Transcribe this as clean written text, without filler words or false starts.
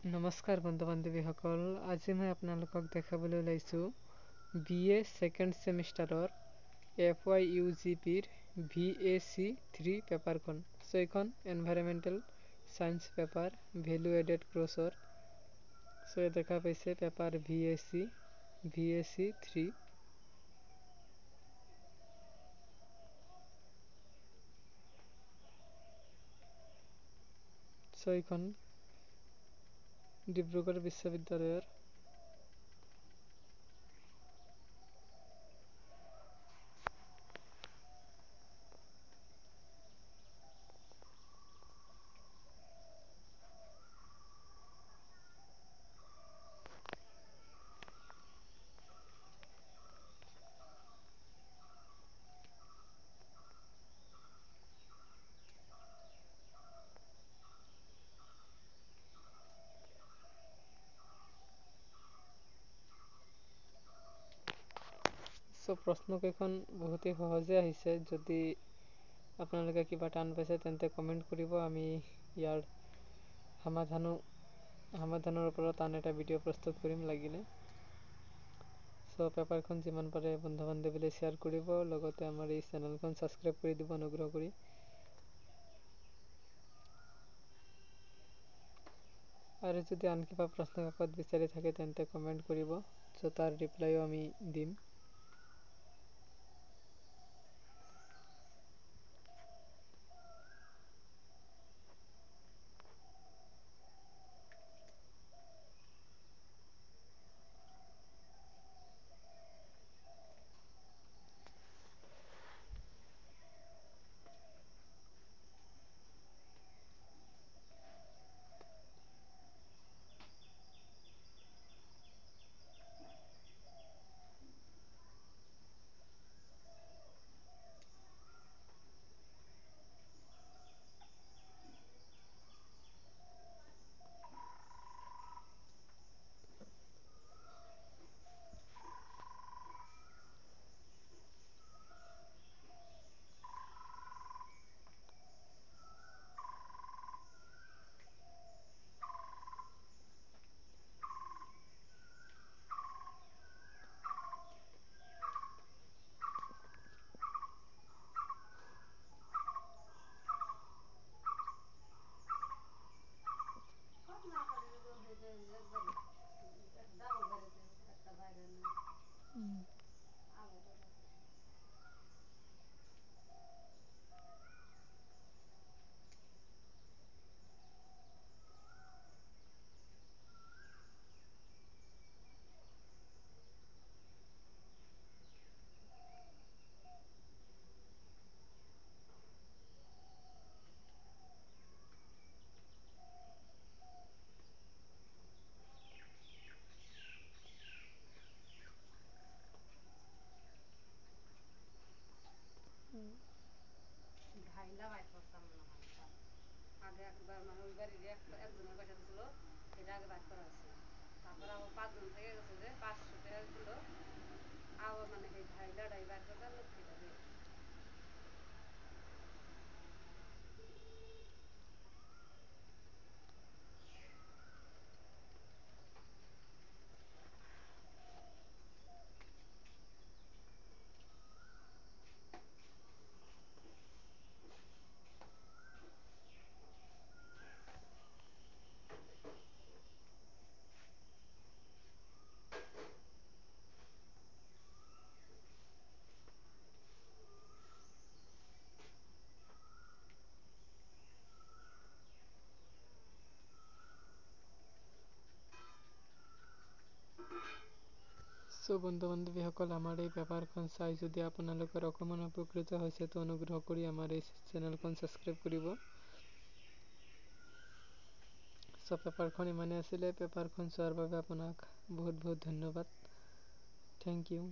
নমস্কাৰ বন্ধু বান্ধৱীসকল, আজি মই আপোনালোকক দেখাবলৈ ওলাইছোঁ BA ছেকেণ্ড ছেমিষ্টাৰৰ FYUGPৰ VAC3 পেপাৰখন। চ' এইখন environmental science paper value added ক্ৰছৰ। চ' দেখা পাইছে পেপাৰ VAC3। চ' এইখন ডিব্ৰুগড় বিশ্ববিদ্যালয়ৰ প্ৰশ্নকেইখন বহুতেই সহজে আহিছে। যদি আপোনালোকে কিবা টান পাইছে তেন্তে কমেণ্ট কৰিব, আমি ইয়াৰ সমাধানৰ ওপৰত আন এটা ভিডিঅ' প্ৰস্তুত কৰিম লাগিলে। চ' পেপাৰখন যিমান পাৰে বন্ধু বান্ধৱীলৈ শ্বেয়াৰ কৰিব, লগতে আমাৰ এই চেনেলখন ছাবস্ক্ৰাইব কৰি দিব অনুগ্ৰহ কৰি। আৰু যদি আন কিবা প্ৰশ্ন কাকত বিচাৰি থাকে তেন্তে কমেণ্ট কৰিব, চ' তাৰ ৰিপ্লাইও আমি দিম। আগে একবার মানে ওই বাড়ির একজনের পয়সা দিছিল, এটা আগে বাদ করা হয়েছে। তারপর আবার 5 জন থেকে গেছে যে 500 টাকা দিল, আবার মানে এই ঢাইলাটাই বাদ করতে লক্ষ্মীটা দিয়ে। চ' বন্ধু বান্ধৱীসকল, আমাৰ এই পেপাৰখন চাই যদি আপোনালোকৰ অকণমান উপকৃত হৈছে তো অনুগ্ৰহ কৰি আমাৰ এই চেনেলখন ছাবস্ক্ৰাইব কৰিব। চ' পেপাৰখন ইমানেই আছিলে। পেপাৰখন চোৱাৰ বাবে আপোনাক বহুত বহুত ধন্যবাদ। Thank U.